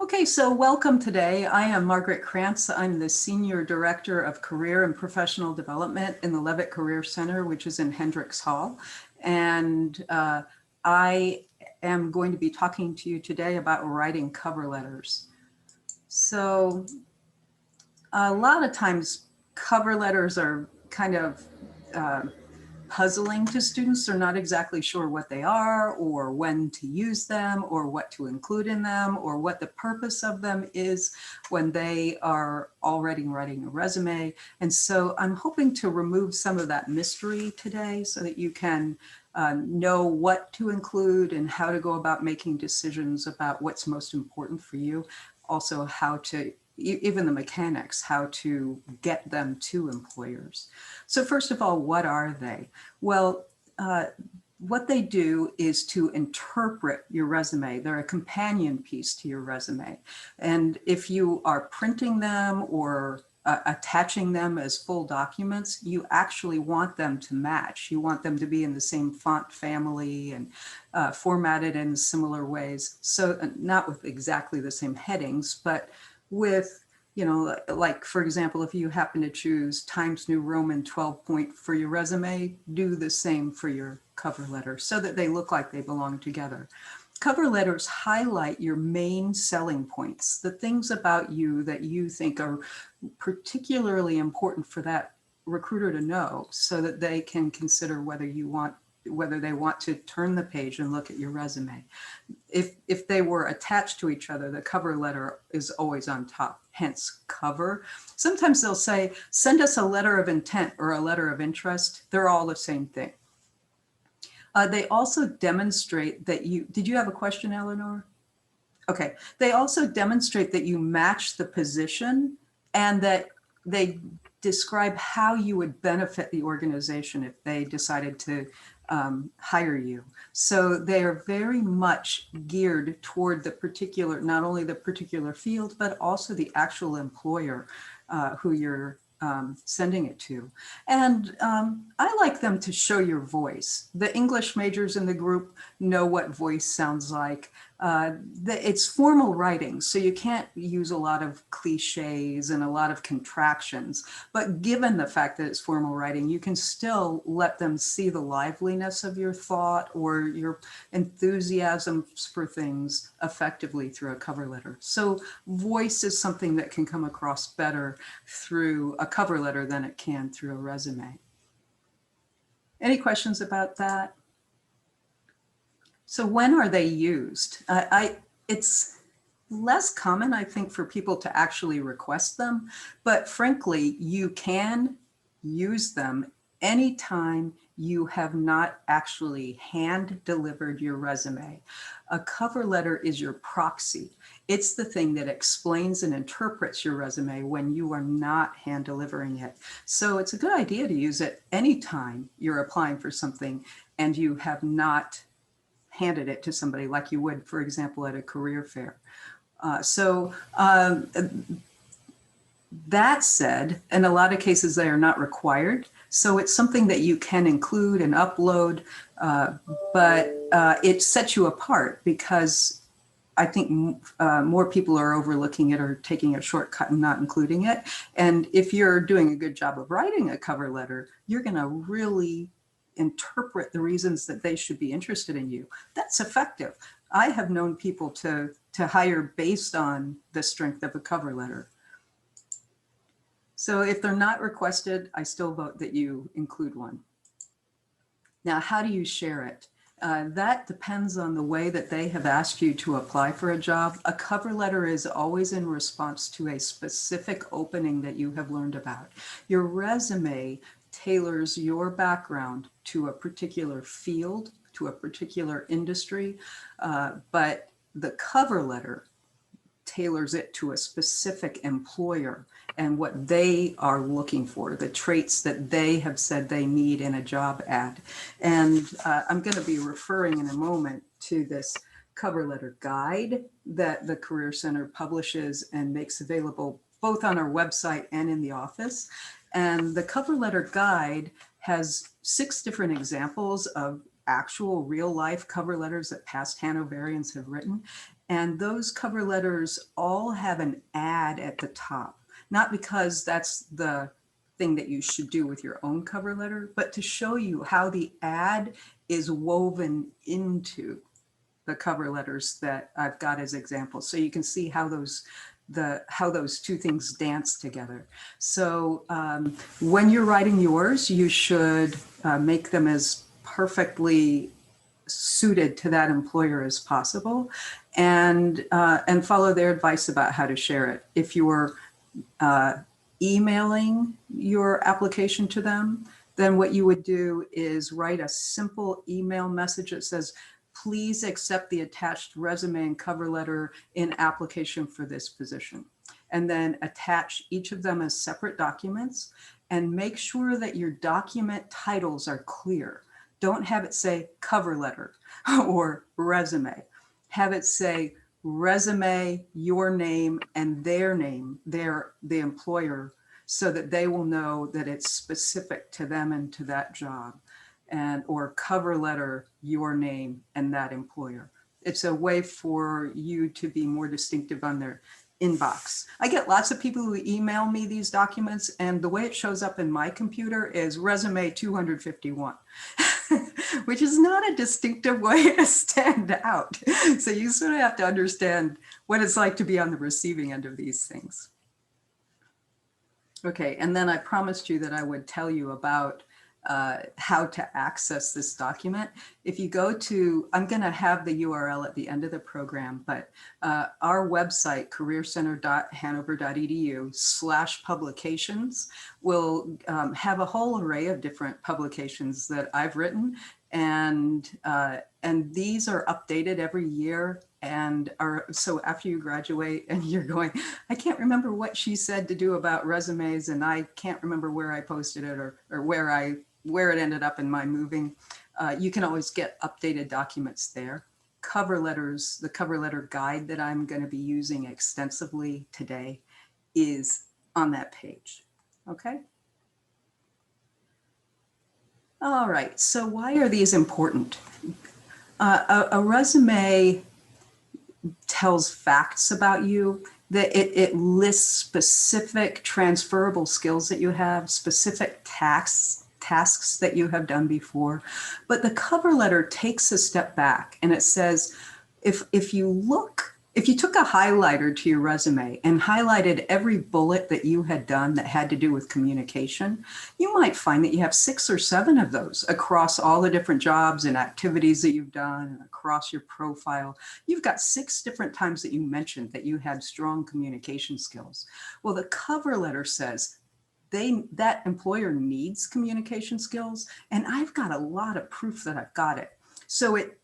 Okay, so welcome today. I am Margaret Krantz. I'm the Senior Director of Career and Professional Development in the Levett Career Center, which is in Hendricks Hall. And I am going to be talking to you today about writing cover letters. So a lot of times cover letters are kind of puzzling to students. They're not exactly sure what they are or when to use them or what to include in them or what the purpose of them is when they are already writing a resume. And so I'm hoping to remove some of that mystery today so that you can know what to include and how to go about making decisions about what's most important for you. Also how to even the mechanics, how to get them to employers. So first of all, what are they? Well, what they do is to interpret your resume. They're a companion piece to your resume. And if you are printing them or attaching them as full documents, you actually want them to match. You want them to be in the same font family and formatted in similar ways. So not with exactly the same headings, but with, you know, like for example, if you happen to choose Times New Roman 12 point for your resume, do the same for your cover letter so that they look like they belong together. Cover letters highlight your main selling points, the things about you that you think are particularly important for that recruiter to know so that they can consider whether they want to turn the page and look at your resume. If they were attached to each other, the cover letter is always on top, hence cover. Sometimes they'll say, send us a letter of intent or a letter of interest. They're all the same thing. They also demonstrate that did you have a question, Eleanor? Okay, they also demonstrate that you match the position and that they describe how you would benefit the organization if they decided to hire you. So they are very much geared toward the particular, not only the particular field, but also the actual employer who you're sending it to. And I like them to show your voice. The English majors in the group know what voice sounds like. It's formal writing, so you can't use a lot of cliches and a lot of contractions. But given the fact that it's formal writing, you can still let them see the liveliness of your thought or your enthusiasm for things effectively through a cover letter. So voice is something that can come across better through a cover letter than it can through a resume. Any questions about that? So when are they used? It's less common, I think, for people to actually request them, but frankly, you can use them anytime you have not actually hand delivered your resume. A cover letter is your proxy. It's the thing that explains and interprets your resume when you are not hand delivering it. So it's a good idea to use it anytime you're applying for something and you have not handed it to somebody like you would, for example, at a career fair. That said, in a lot of cases, they are not required. So it's something that you can include and upload, but it sets you apart because I think more people are overlooking it or taking a shortcut and not including it. And if you're doing a good job of writing a cover letter, you're going to really interpret the reasons that they should be interested in you. That's effective. I have known people to hire based on the strength of a cover letter. So if they're not requested, I still vote that you include one. Now, how do you share it? That depends on the way that they have asked you to apply for a job. A cover letter is always in response to a specific opening that you have learned about. Your resume tailors your background to a particular field, to a particular industry, but the cover letter tailors it to a specific employer and what they are looking for, the traits that they have said they need in a job ad. And I'm going to be referring in a moment to this cover letter guide that the Career Center publishes and makes available both on our website and in the office. And the cover letter guide has 6 different examples of actual real life cover letters that past Hanoverians have written. And those cover letters all have an ad at the top, not because that's the thing that you should do with your own cover letter, but to show you how the ad is woven into the cover letters that I've got as examples. So you can see how those two things dance together. So when you're writing yours, you should make them as perfectly suited to that employer as possible, and follow their advice about how to share it. If you're emailing your application to them, then what you would do is write a simple email message that says, please accept the attached resume and cover letter in application for this position. And then attach each of them as separate documents, and make sure that your document titles are clear. Don't have it say cover letter or resume. Have it say resume, your name, and their name, the employer, so that they will know that it's specific to them and to that job. And or cover letter, your name, and that employer. It's a way for you to be more distinctive on their inbox. I get lots of people who email me these documents, and the way it shows up in my computer is resume 251, which is not a distinctive way to stand out. So you sort of have to understand what it's like to be on the receiving end of these things. Okay, and then I promised you that I would tell you about how to access this document. If you go to, I'm going to have the URL at the end of the program, but our website, careercenter.hanover.edu/publications, will have a whole array of different publications that I've written, and these are updated every year. And so after you graduate and you're going, I can't remember what she said to do about resumes, and I can't remember where I posted it or where it ended up in my moving. You can always get updated documents there. Cover letters, the cover letter guide that I'm going to be using extensively today is on that page. Okay. All right. So why are these important? A resume tells facts about you, that it lists specific transferable skills that you have, specific tasks that you have done before. But the cover letter takes a step back, and it says, if you took a highlighter to your resume and highlighted every bullet that you had done that had to do with communication, you might find that you have 6 or 7 of those across all the different jobs and activities that you've done and across your profile. You've got 6 different times that you mentioned that you had strong communication skills. Well, the cover letter says that employer needs communication skills, and I've got a lot of proof that I've got it. So it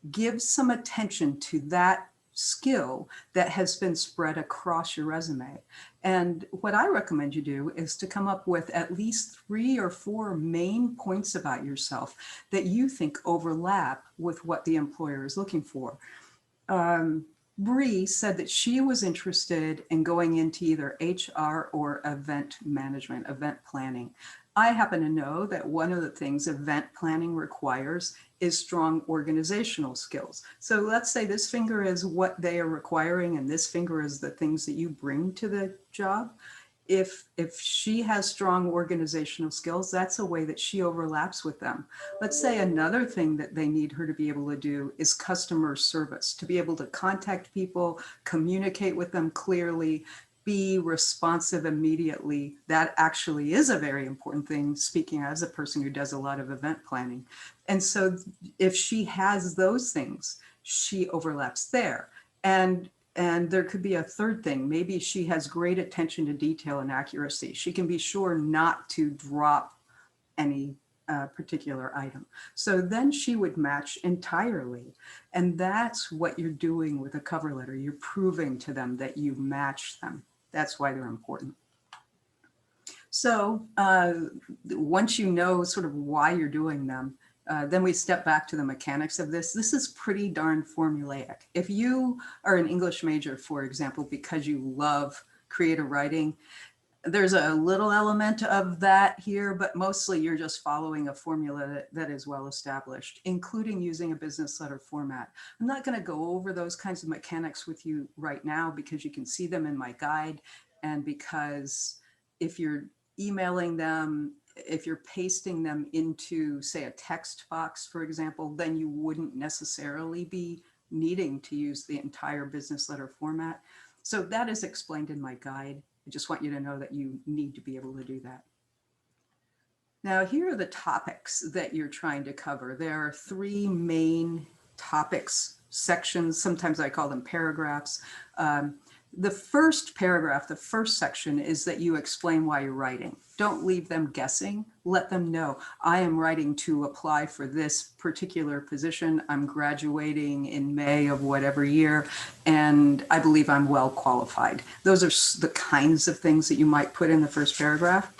gives some attention to that skill that has been spread across your resume. And what I recommend you do is to come up with at least 3 or 4 main points about yourself that you think overlap with what the employer is looking for. Bree said that she was interested in going into either HR or event management, event planning. I happen to know that one of the things event planning requires is strong organizational skills. So let's say this finger is what they are requiring, and this finger is the things that you bring to the job. If she has strong organizational skills, that's a way that she overlaps with them. Let's say another thing that they need her to be able to do is customer service, to be able to contact people, communicate with them clearly, be responsive immediately. That actually is a very important thing, speaking as a person who does a lot of event planning. And so if she has those things, she overlaps there. And there could be a third thing. Maybe she has great attention to detail and accuracy. She can be sure not to drop any particular item. So then she would match entirely. And that's what you're doing with a cover letter. You're proving to them that you match them. That's why they're important. So once you know sort of why you're doing them, then we step back to the mechanics of this. This is pretty darn formulaic. If you are an English major, for example, because you love creative writing, There's a little element of that here, but mostly you're just following a formula that is well established, including using a business letter format. I'm not going to go over those kinds of mechanics with you right now because you can see them in my guide, and because if you're emailing them, if you're pasting them into, say, a text box, for example, then you wouldn't necessarily be needing to use the entire business letter format. So that is explained in my guide. I just want you to know that you need to be able to do that. Now, here are the topics that you're trying to cover. There are three main topics, sections. Sometimes I call them paragraphs. The first paragraph, the first section, is that you explain why you're writing. Don't leave them guessing. Let them know, I am writing to apply for this particular position. I'm graduating in May of whatever year, and I believe I'm well qualified. Those are the kinds of things that you might put in the first paragraph.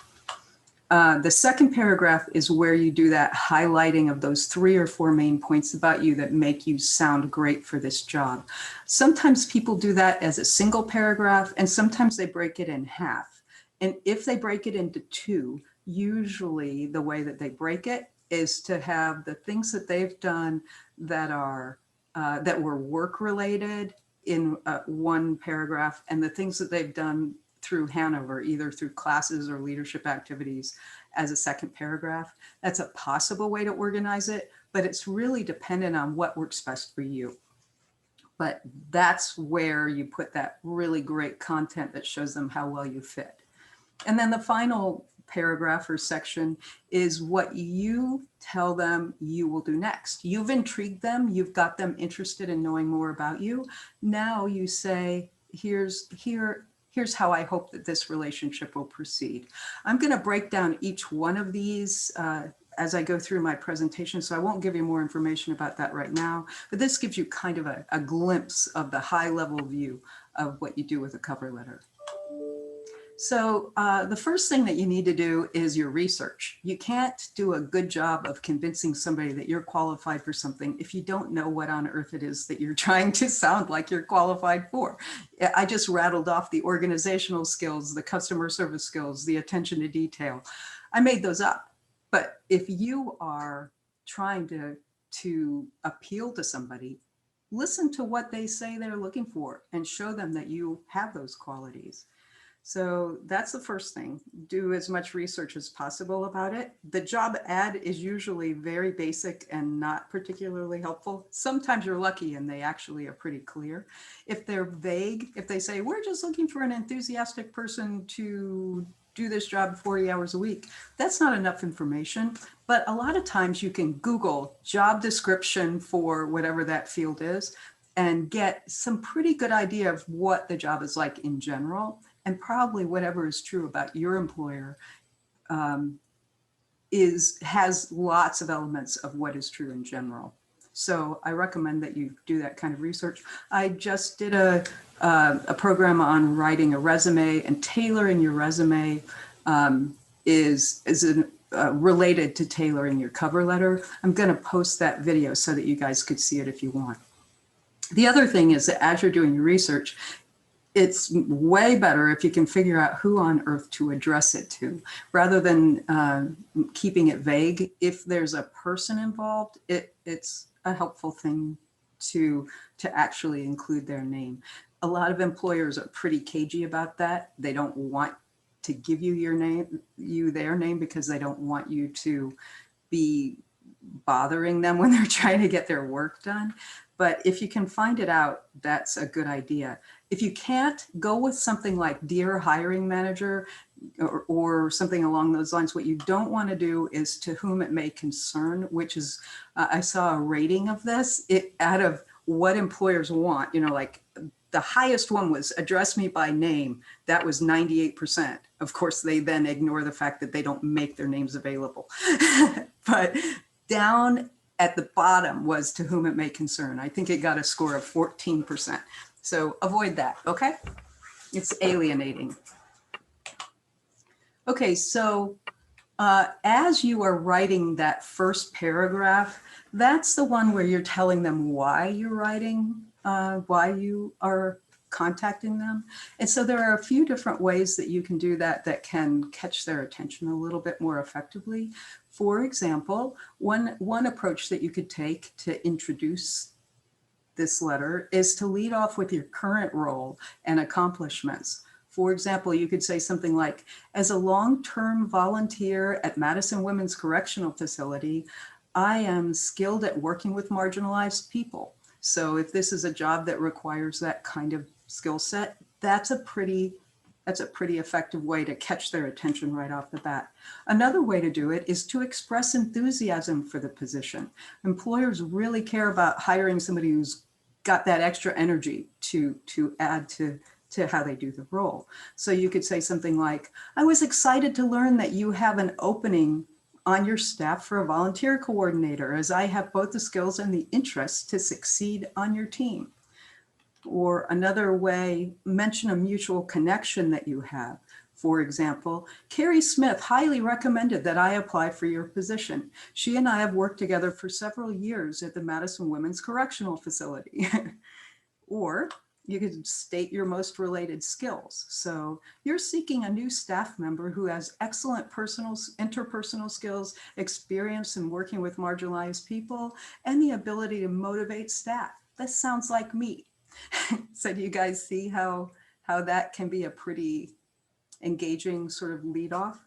The second paragraph is where you do that highlighting of those 3 or 4 main points about you that make you sound great for this job. Sometimes people do that as a single paragraph, and sometimes they break it in half. And if they break it into 2, usually the way that they break it is to have the things that they've done that are that were work related in one paragraph, and the things that they've done through Hanover, either through classes or leadership activities, as a second paragraph. That's a possible way to organize it, but it's really dependent on what works best for you. But that's where you put that really great content that shows them how well you fit. And then the final paragraph or section is what you tell them you will do next. You've intrigued them, you've got them interested in knowing more about you. Now you say, here's how I hope that this relationship will proceed. I'm going to break down each one of these as I go through my presentation, so I won't give you more information about that right now, but this gives you kind of a glimpse of the high level view of what you do with a cover letter. So the first thing that you need to do is your research. You can't do a good job of convincing somebody that you're qualified for something if you don't know what on earth it is that you're trying to sound like you're qualified for. I just rattled off the organizational skills, the customer service skills, the attention to detail. I made those up. But if you are trying to appeal to somebody, listen to what they say they're looking for and show them that you have those qualities. So that's the first thing. Do as much research as possible about it. The job ad is usually very basic and not particularly helpful. Sometimes you're lucky and they actually are pretty clear. If they're vague, if they say, we're just looking for an enthusiastic person to do this job 40 hours a week, that's not enough information. But a lot of times you can Google job description for whatever that field is and get some pretty good idea of what the job is like in general. And probably whatever is true about your employer has lots of elements of what is true in general. So I recommend that you do that kind of research. I just did a program on writing a resume, and tailoring your resume is related to tailoring your cover letter. I'm going to post that video so that you guys could see it if you want. The other thing is that as you're doing your research, it's way better if you can figure out who on earth to address it to, rather than keeping it vague. If there's a person involved, it's a helpful thing to actually include their name. A lot of employers are pretty cagey about that. They don't want to give you their name because they don't want you to be bothering them when they're trying to get their work done. But if you can find it out, that's a good idea. If you can't, go with something like Dear Hiring Manager or something along those lines. What you don't want to do is To Whom It May Concern, which is, I saw a rating of this, out of what employers want, like the highest one was Address Me by Name. That was 98%. Of course, they then ignore the fact that they don't make their names available. But down at the bottom was To Whom It May Concern. I think it got a score of 14%. So avoid that, okay? It's alienating. Okay, so as you are writing that first paragraph, that's the one where you're telling them why you're writing, why you are contacting them. And so there are a few different ways that you can do that that can catch their attention a little bit more effectively. For example, one approach that you could take to introduce this letter is to lead off with your current role and accomplishments. For example, you could say something like, as a long-term volunteer at Madison Women's Correctional Facility, I am skilled at working with marginalized people. So if this is a job that requires that kind of skill set, that's a pretty effective way to catch their attention right off the bat. Another way to do it is to express enthusiasm for the position. Employers really care about hiring somebody who's got that extra energy to add to how they do the role. So you could say something like, I was excited to learn that you have an opening on your staff for a volunteer coordinator, as I have both the skills and the interest to succeed on your team. Or another way, mention a mutual connection that you have. For example, Carrie Smith highly recommended that I apply for your position. She and I have worked together for several years at the Madison Women's Correctional Facility. Or you could state your most related skills. So you're seeking a new staff member who has excellent interpersonal skills, experience in working with marginalized people, and the ability to motivate staff. This sounds like me. So do you guys see how that can be a pretty engaging sort of lead off?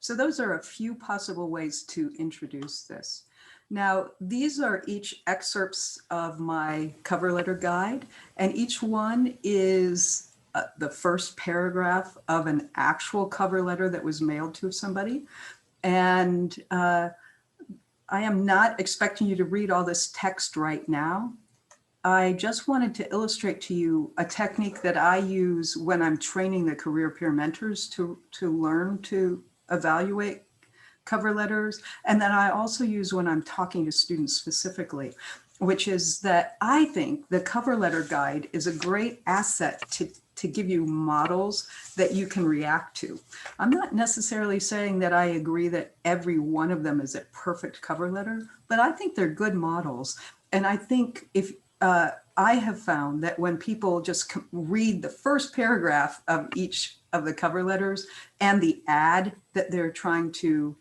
So those are a few possible ways to introduce this. Now, these are each excerpts of my cover letter guide, and each one is the first paragraph of an actual cover letter that was mailed to somebody. And I am not expecting you to read all this text right now. I just wanted to illustrate to you a technique that I use when I'm training the career peer mentors to learn to evaluate cover letters, and that I also use when I'm talking to students specifically, which is that I think the cover letter guide is a great asset to give you models that you can react to. I'm not necessarily saying that I agree that every one of them is a perfect cover letter, but I think they're good models. And I think if I have found that when people just read the first paragraph of each of the cover letters and the ad that they're trying to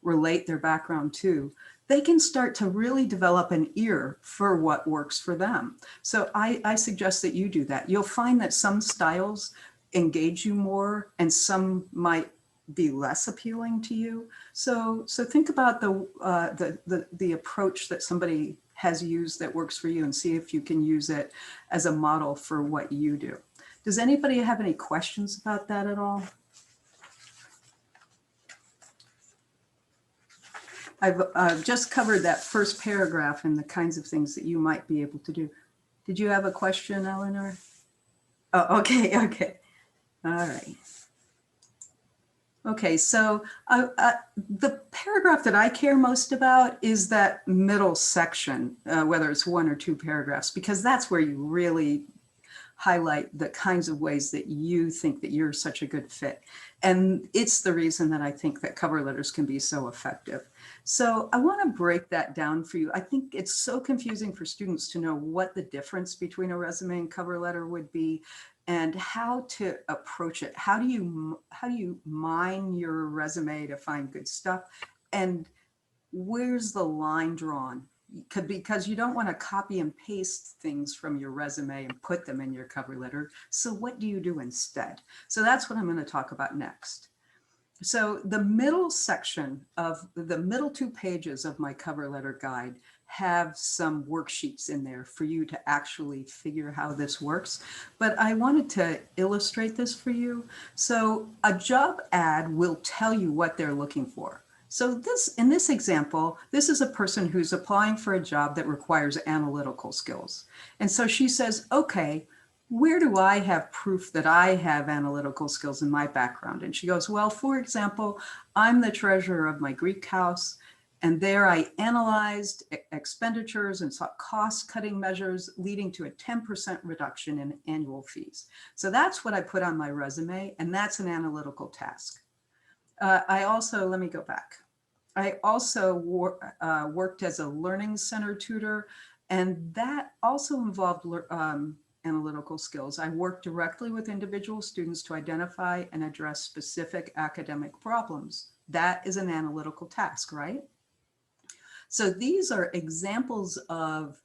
relate their background to, they can start to really develop an ear for what works for them. So I suggest that you do that. You'll find that some styles engage you more and some might be less appealing to you. So think about the approach that somebody has used that works for you and see if you can use it as a model for what you do. Does anybody have any questions about that at all? I've just covered that first paragraph and the kinds of things that you might be able to do. Did you have a question, Eleanor? Oh, okay. All right. Okay, so the paragraph that I care most about is that middle section, whether it's one or two paragraphs, because that's where you really highlight the kinds of ways that you think that you're such a good fit. And it's the reason that I think that cover letters can be so effective. So I want to break that down for you. I think it's so confusing for students to know what the difference between a resume and cover letter would be and how to approach it. How do you mine your resume to find good stuff? And where's the line drawn? Because you don't want to copy and paste things from your resume and put them in your cover letter. So what do you do instead? So that's what I'm going to talk about next. So the middle section of the middle 2 pages of my cover letter guide have some worksheets in there for you to actually figure how this works. But I wanted to illustrate this for you. So a job ad will tell you what they're looking for. So in this example, this is a person who's applying for a job that requires analytical skills. And so she says, okay, where do I have proof that I have analytical skills in my background? And she goes, well, for example, I'm the treasurer of my Greek house, and there I analyzed expenditures and sought cost-cutting measures leading to a 10% reduction in annual fees. So that's what I put on my resume, and that's an analytical task. Let me go back. I also worked as a learning center tutor, and that also involved analytical skills. I work directly with individual students to identify and address specific academic problems. That is an analytical task, right? So these are examples of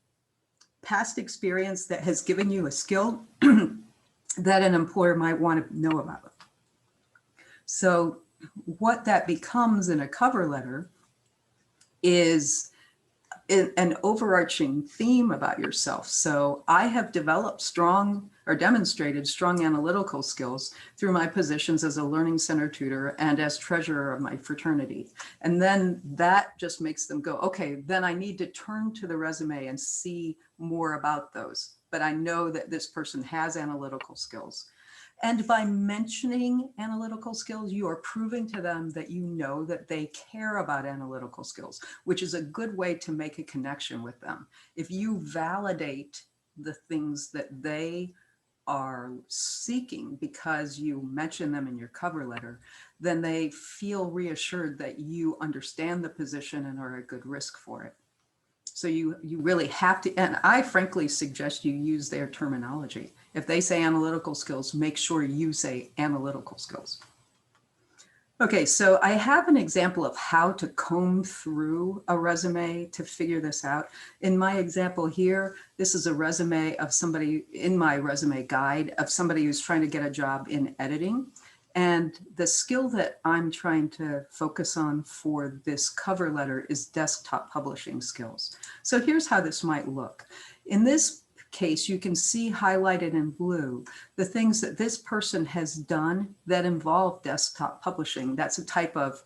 past experience that has given you a skill that an employer might want to know about. So what that becomes in a cover letter is an overarching theme about yourself. So I have developed strong or demonstrated strong analytical skills through my positions as a learning center tutor and as treasurer of my fraternity. And then that just makes them go, okay, then I need to turn to the resume and see more about those. But I know that this person has analytical skills. And by mentioning analytical skills, you are proving to them that you know that they care about analytical skills, which is a good way to make a connection with them. If you validate the things that they are seeking because you mention them in your cover letter, then they feel reassured that you understand the position and are a good risk for it. So you really have to, and I frankly suggest you use their terminology. If they say analytical skills, make sure you say analytical skills. Okay, so I have an example of how to comb through a resume to figure this out. In my example here, this is a resume of somebody in my resume guide of somebody who's trying to get a job in editing. And the skill that I'm trying to focus on for this cover letter is desktop publishing skills. So here's how this might look. In this case, you can see highlighted in blue the things that this person has done that involve desktop publishing. That's a type of,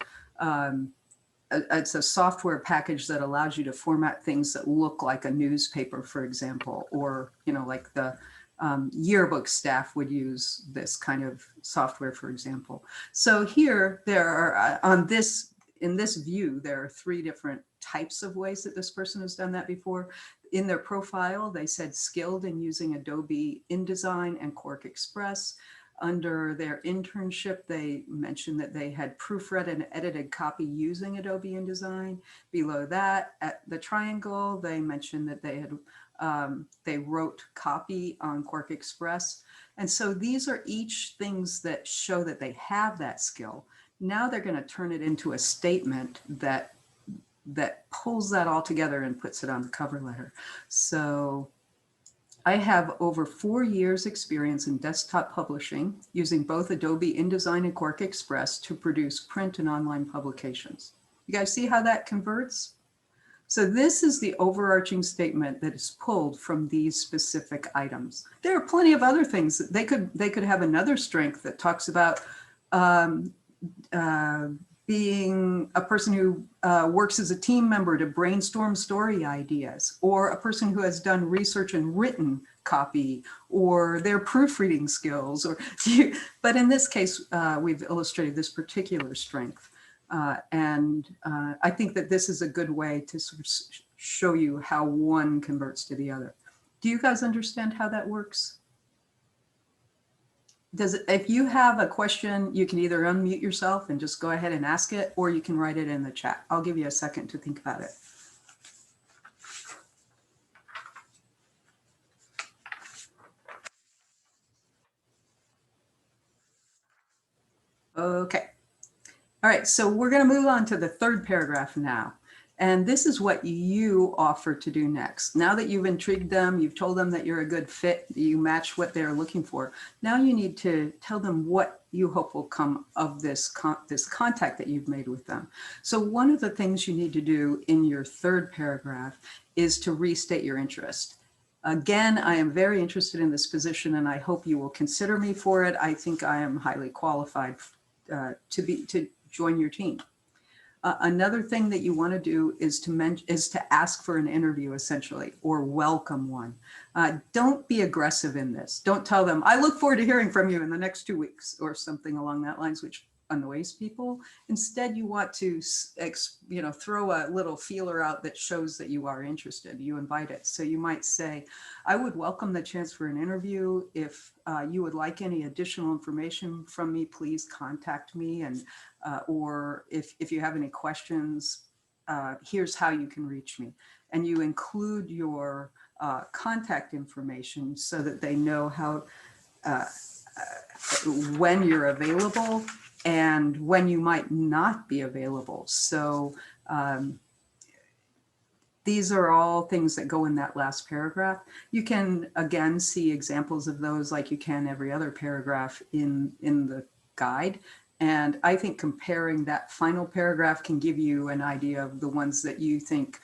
it's a software package that allows you to format things that look like a newspaper, for example, or, you know, like the yearbook staff would use this kind of software, for example. So here there are, in this view, there are 3 different types of ways that this person has done that before. In their profile, they said skilled in using Adobe InDesign and Quark Express. Under their internship, they mentioned that they had proofread and edited copy using Adobe InDesign. Below that, at the triangle, they mentioned that they had they wrote copy on Quark Express. And so these are each things that show that they have that skill. Now they're going to turn it into a statement that pulls that all together and puts it on the cover letter. So I have over 4 years experience in desktop publishing using both Adobe InDesign and Quark Express to produce print and online publications. You guys see how that converts? So this is the overarching statement that is pulled from these specific items. There are plenty of other things. They could have another strength that talks about being a person who works as a team member to brainstorm story ideas, or a person who has done research and written copy, or their proofreading skills. But in this case, we've illustrated this particular strength. I think that this is a good way to sort of show you how one converts to the other. Do you guys understand how that works? If you have a question, you can either unmute yourself and just go ahead and ask it, or you can write it in the chat. I'll give you a second to think about it. Okay. All right, so we're going to move on to the 3rd paragraph now. And this is what you offer to do next. Now that you've intrigued them, you've told them that you're a good fit, you match what they're looking for. Now you need to tell them what you hope will come of this contact that you've made with them. So one of the things you need to do in your 3rd paragraph is to restate your interest. Again, I am very interested in this position and I hope you will consider me for it. I think I am highly qualified to join your team. Another thing that you want to do is to ask for an interview, essentially, or welcome one. Don't be aggressive in this. Don't tell them, I look forward to hearing from you in the next 2 weeks, or something along that lines, which annoys people. Instead, you want to, throw a little feeler out that shows that you are interested. You invite it. So you might say, I would welcome the chance for an interview. If you would like any additional information from me, please contact me. And or if you have any questions, here's how you can reach me. And you include your contact information so that they know how, when you're available and when you might not be available. So these are all things that go in that last paragraph. You can, again, see examples of those like you can every other paragraph in the guide. And I think comparing that final paragraph can give you an idea of the ones that you think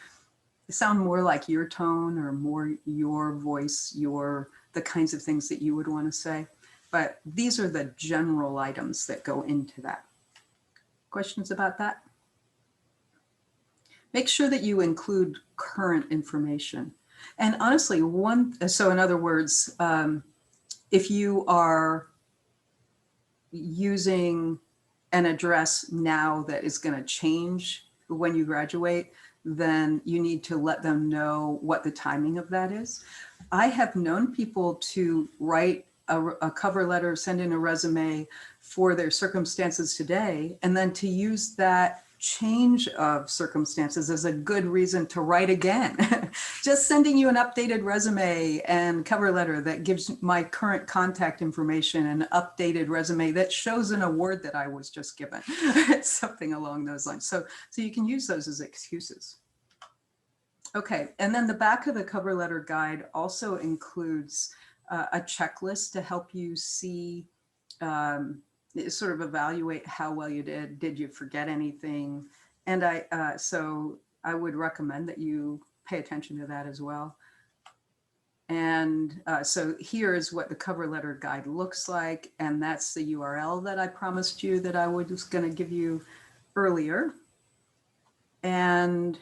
sound more like your tone or more your voice, the kinds of things that you would want to say. But these are the general items that go into that. Questions about that? Make sure that you include current information. And honestly, so in other words, if you are using an address now that is going to change when you graduate, then you need to let them know what the timing of that is. I have known people to write a cover letter, send in a resume for their circumstances today, and then to use that change of circumstances as a good reason to write again. Just sending you an updated resume and cover letter that gives my current contact information, an updated resume that shows an award that I was just given. Something along those lines. So you can use those as excuses. Okay, and then the back of the cover letter guide also includes a checklist to help you see, sort of evaluate how well you did. Did you forget anything? And so I would recommend that you pay attention to that as well. And so here is what the cover letter guide looks like. And that's the URL that I promised you that I was going to give you earlier. And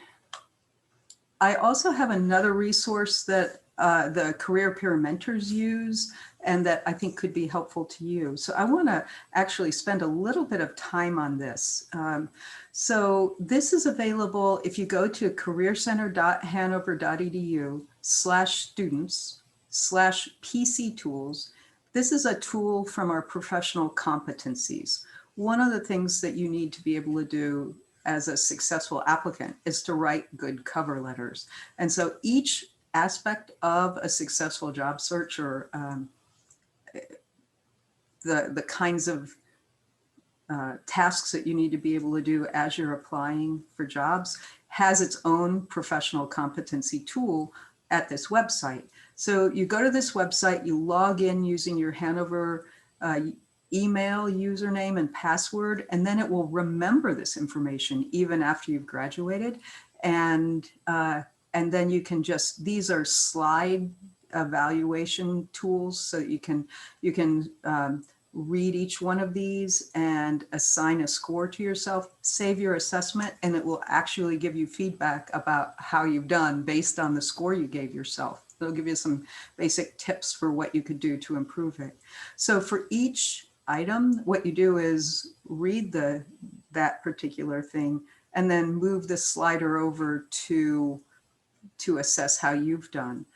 I also have another resource that the career peer mentors use and that I think could be helpful to you. So I want to actually spend a little bit of time on this. So this is available if you go to careercenter.hanover.edu/students/PC tools. This is a tool from our professional competencies. One of the things that you need to be able to do as a successful applicant is to write good cover letters. And so each aspect of a successful job search, or the kinds of tasks that you need to be able to do as you're applying for jobs, has its own professional competency tool at this website. So you go to this website, you log in using your Hanover email, username, and password, and then it will remember this information even after you've graduated. And then you can these are slide evaluation tools, so you can read each one of these and assign a score to yourself, save your assessment, and it will actually give you feedback about how you've done based on the score you gave yourself. It'll give you some basic tips for what you could do to improve it. So for each item, what you do is read that particular thing and then move the slider over to assess how you've done.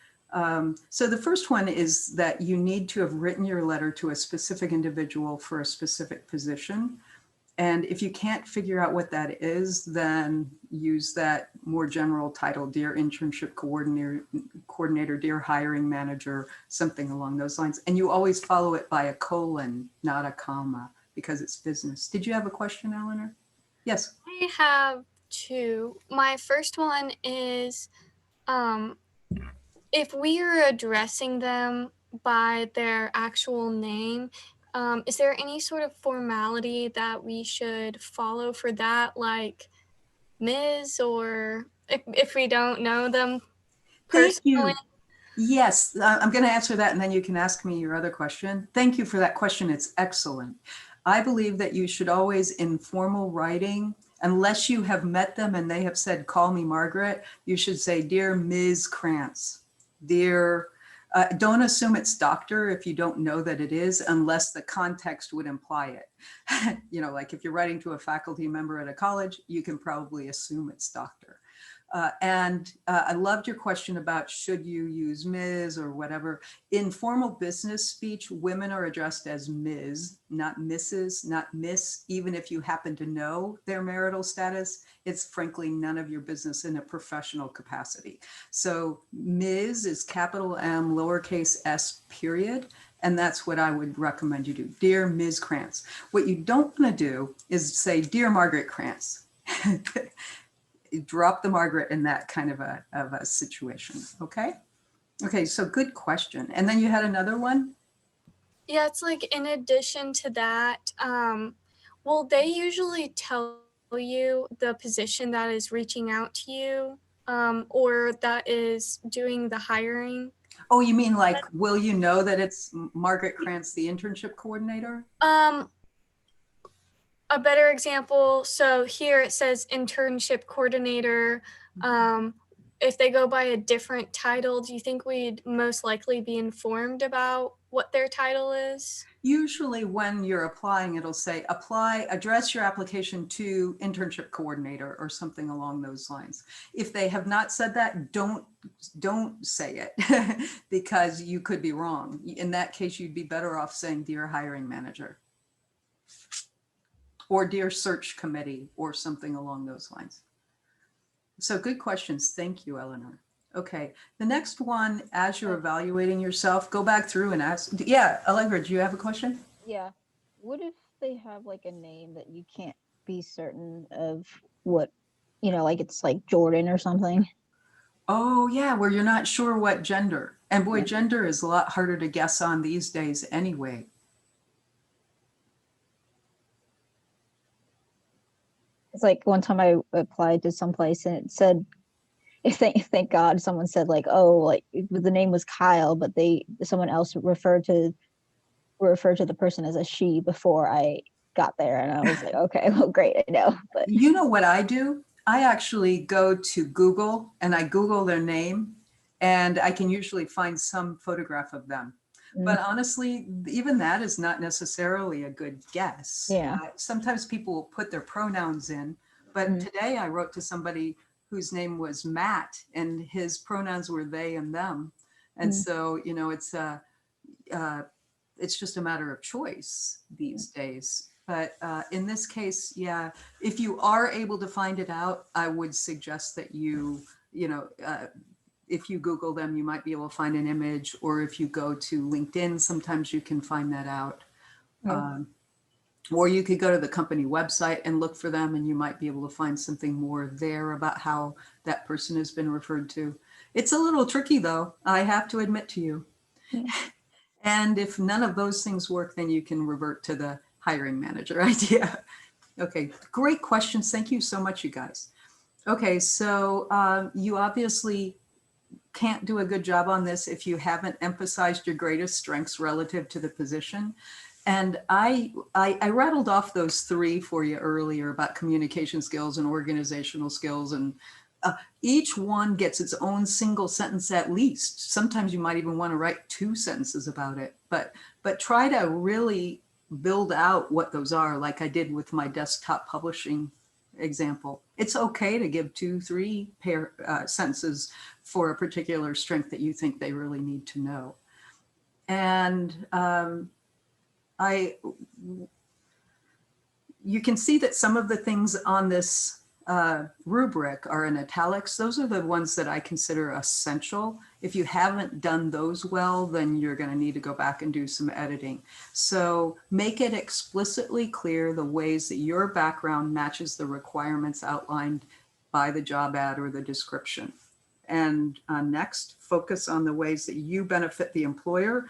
So the first one is that you need to have written your letter to a specific individual for a specific position. And if you can't figure out what that is, then use that more general title, Dear Internship Coordinator, Dear Hiring Manager, something along those lines. And you always follow it by a colon, not a comma, because it's business. Did you have a question, Eleanor? Yes. I have two. My first one is, if we are addressing them by their actual name, is there any sort of formality that we should follow for that, like Ms., or if we don't know them Thank personally? you. Yes, I'm going to answer that and then you can ask me your other question. Thank you for that question. It's excellent. I believe that you should always, in formal writing, unless you have met them and they have said, call me Margaret, you should say, Dear Ms. Krantz, dear, don't assume it's doctor if you don't know that it is, unless the context would imply it. Like if you're writing to a faculty member at a college, you can probably assume it's doctor. And I loved your question about should you use Ms. or whatever. In formal business speech, women are addressed as Ms., not Mrs., not Miss, even if you happen to know their marital status. It's frankly none of your business in a professional capacity. So Ms. is capital M, lowercase s, period. And that's what I would recommend you do. Dear Ms. Krantz. What you don't want to do is say, Dear Margaret Krantz. Drop the Margaret in that kind of a situation. Okay. Okay. So good question. And then you had another one. Yeah, it's like in addition to that, will they usually tell you the position that is reaching out to you, or that is doing the hiring? Oh, you mean like, will you know that it's Margaret Krantz, the internship coordinator? A better example, so here it says internship coordinator. If they go by a different title, do you think we'd most likely be informed about what their title is? Usually when you're applying, it'll say address your application to internship coordinator or something along those lines. If they have not said that, don't say it because you could be wrong. In that case, you'd be better off saying dear hiring manager or dear search committee or something along those lines. So good questions. Thank you, Eleanor. Okay, the next one, as you're evaluating yourself, go back through and ask. Yeah, Allegra, do you have a question? Yeah. What if they have like a name that you can't be certain of what, like it's like Jordan or something? Oh yeah, where you're not sure what gender. And boy, Yeah. gender is a lot harder to guess on these days anyway. It's like one time I applied to someplace and it said, thank God someone said like, oh, like the name was Kyle, but someone else referred to the person as a she before I got there. And I was like, okay, well, great, I know. But You know what I do? I actually go to Google and I Google their name and I can usually find some photograph of them. But honestly, even that is not necessarily a good guess. Yeah. Sometimes people will put their pronouns in, but today I wrote to somebody whose name was Matt and his pronouns were they and them. And so, it's just a matter of choice these days. But in this case, yeah, if you are able to find it out, I would suggest that if you Google them, you might be able to find an image, or if you go to LinkedIn, sometimes you can find that out. Or you could go to the company website and look for them, and you might be able to find something more there about how that person has been referred to. It's a little tricky, though, I have to admit to you. And if none of those things work, then you can revert to the hiring manager idea. Okay, great questions. Thank you so much, you guys. Okay, so you obviously can't do a good job on this if you haven't emphasized your greatest strengths relative to the position. And I rattled off those three for you earlier about communication skills and organizational skills, and each one gets its own single sentence at least. Sometimes you might even want to write 2 sentences about it, but try to really build out what those are, like I did with my desktop publishing example. It's okay to give 2-3 sentences for a particular strength that you think they really need to know. And you can see that some of the things on this rubric are in italics. Those are the ones that I consider essential. If you haven't done those well, then you're going to need to go back and do some editing. So make it explicitly clear the ways that your background matches the requirements outlined by the job ad or the description. And next, focus on the ways that you benefit the employer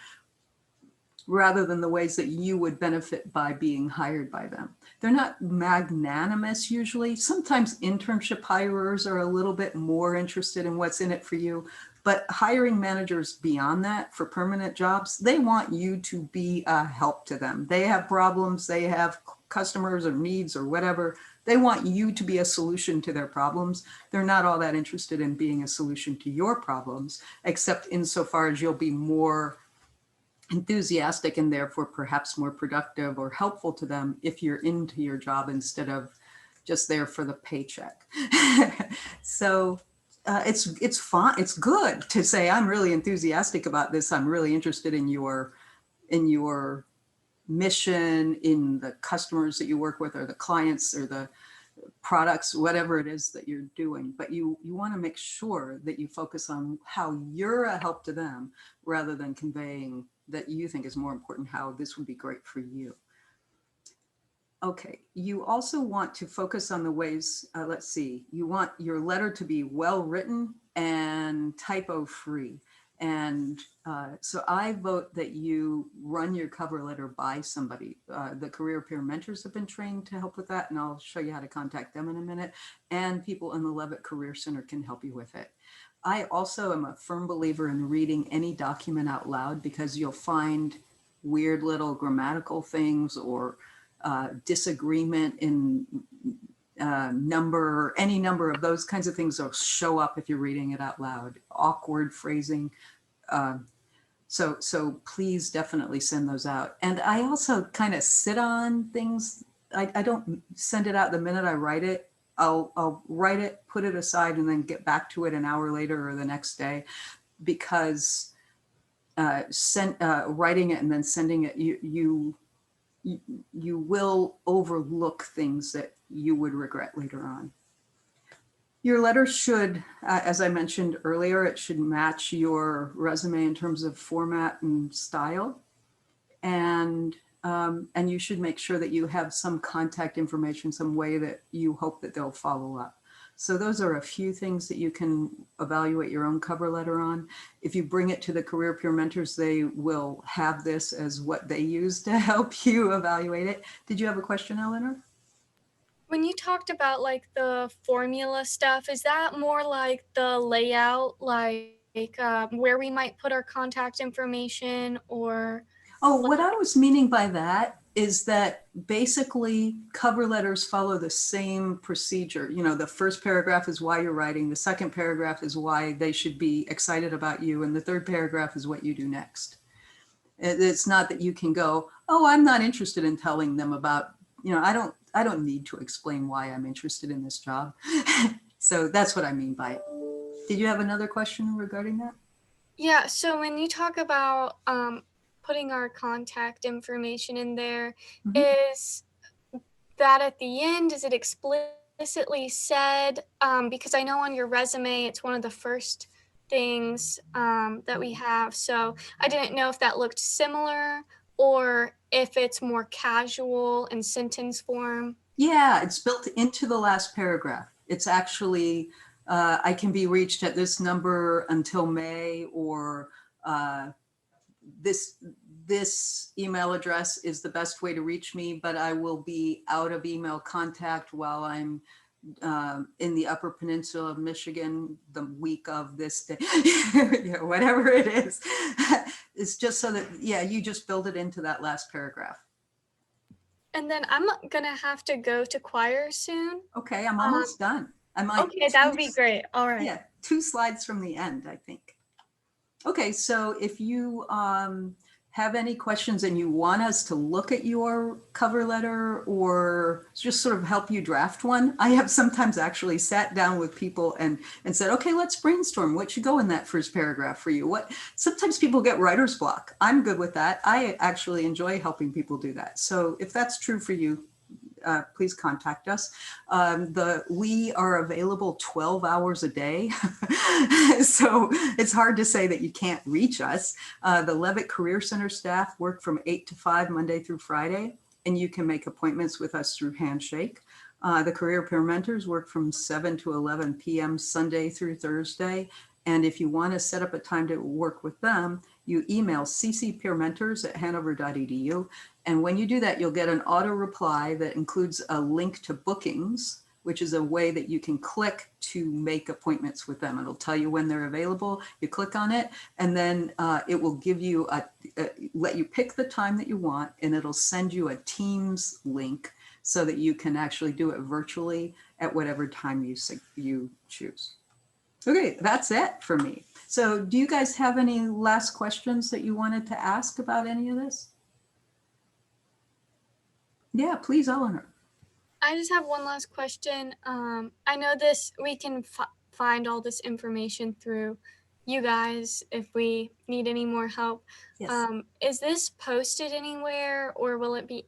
rather than the ways that you would benefit by being hired by them. They're not magnanimous usually. Sometimes internship hirers are a little bit more interested in what's in it for you, but hiring managers beyond that for permanent jobs, they want you to be a help to them. They have problems, they have customers or needs or whatever. They want you to be a solution to their problems. They're not all that interested in being a solution to your problems, except insofar as you'll be more enthusiastic and therefore perhaps more productive or helpful to them if you're into your job instead of just there for the paycheck. So it's fine. It's good to say, I'm really enthusiastic about this. I'm really interested in your mission, in the customers that you work with, or the clients, or the products, whatever it is that you're doing. But you want to make sure that you focus on how you're a help to them, rather than conveying that you think is more important how this would be great for you. Okay, you also want to focus on the ways, let's see, you want your letter to be well written and typo free. And so I vote that you run your cover letter by somebody. The career peer mentors have been trained to help with that, and I'll show you how to contact them in a minute. And people in the Levett Career Center can help you with it. I also am a firm believer in reading any document out loud, because you'll find weird little grammatical things, or disagreement in number, any number of those kinds of things will show up if you're reading it out loud. Awkward phrasing. So please definitely send those out. And I also kind of sit on things. I don't send it out the minute I write it. I'll write it, put it aside, and then get back to it an hour later or the next day, because writing it and then sending it, you will overlook things that you would regret later on. Your letter should, as I mentioned earlier, it should match your resume in terms of format and style. And you should make sure that you have some contact information, some way that you hope that they'll follow up. So those are a few things that you can evaluate your own cover letter on. If you bring it to the Career Peer Mentors, they will have this as what they use to help you evaluate it. Did you have a question, Eleanor? When you talked about like the formula stuff, is that more like the layout, like where we might put our contact information, or? Oh, what I was meaning by that is that basically cover letters follow the same procedure. You know, the first paragraph is why you're writing, the second paragraph is why they should be excited about you, and the third paragraph is what you do next. It's not that you can go, oh, I'm not interested in telling them about, you know, I don't need to explain why I'm interested in this job. So that's what I mean by it. Did you have another question regarding that? Yeah, so when you talk about putting our contact information in there, is that at the end, is it explicitly said? Because I know on your resume, it's one of the first things that we have. So I didn't know if that looked similar, or if it's more casual in sentence form. Yeah, it's built into the last paragraph. It's actually, I can be reached at this number until May, or this email address is the best way to reach me, but I will be out of email contact while I'm in the Upper Peninsula of Michigan the week of this day, you know, whatever it is. It's just so that, yeah, you just build it into that last paragraph. And then I'm gonna have to go to choir soon. Okay, I'm almost done. I'm like, okay, that would be great. All right. Yeah, 2 slides from the end, I think. Okay, so if you have any questions and you want us to look at your cover letter, or just sort of help you draft one, I have sometimes actually sat down with people and said, okay, let's brainstorm what should go in that first paragraph for you. Sometimes people get writer's block. I'm good with that. I actually enjoy helping people do that. So if that's true for you, please contact us. We are available 12 hours a day. So it's hard to say that you can't reach us. The Levett Career Center staff work from 8 to 5 Monday through Friday, and you can make appointments with us through Handshake. The Career Peer Mentors work from 7 to 11 p.m. Sunday through Thursday. And if you want to set up a time to work with them, you email ccpeermentors@hanover.edu. And when you do that, you'll get an auto reply that includes a link to bookings, which is a way that you can click to make appointments with them. It'll tell you when they're available. You click on it, and then it will give you let you pick the time that you want, and it'll send you a Teams link so that you can actually do it virtually at whatever time you choose. Okay, that's it for me. So do you guys have any last questions that you wanted to ask about any of this? Yeah, please, Eleanor. I just have one last question. I know this, we can find all this information through you guys if we need any more help. Yes. Is this posted anywhere, or will it be,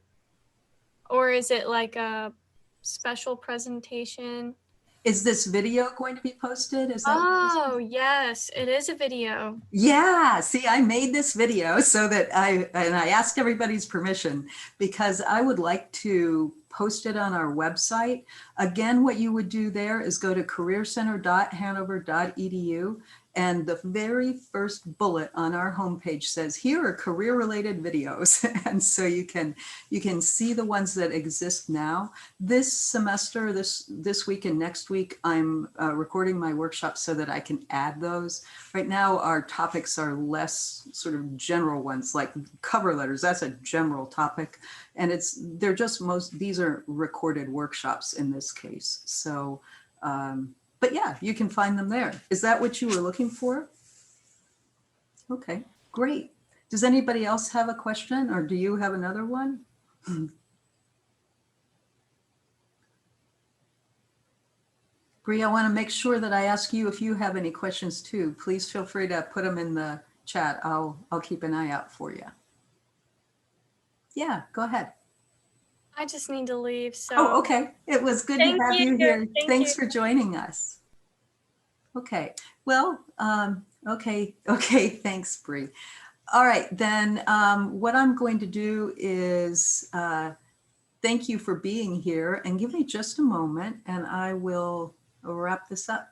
or is it like a special presentation? Is this video going to be posted? Is that what this is? Oh, yes, it is a video. Yeah, see, I made this video so that I asked everybody's permission because I would like to post it on our website. Again, what you would do there is go to careercenter.hanover.edu, and the very first bullet on our homepage says, here are career-related videos. And so you can see the ones that exist now. This semester, this week and next week, I'm recording my workshops so that I can add those. Right now, our topics are less sort of general ones, like cover letters. That's a general topic. And these are recorded workshops in this case. So, but yeah, you can find them there. Is that what you were looking for? Okay, great. Does anybody else have a question, or do you have another one? Bree, I want to make sure that I ask you if you have any questions too. Please feel free to put them in the chat. I'll keep an eye out for you. Yeah, go ahead. I just need to leave, so. Oh, okay. It was good to have you here. Thanks for joining us. Okay, well, okay, thanks, Bree. All right, then what I'm going to do is thank you for being here, and give me just a moment and I will wrap this up.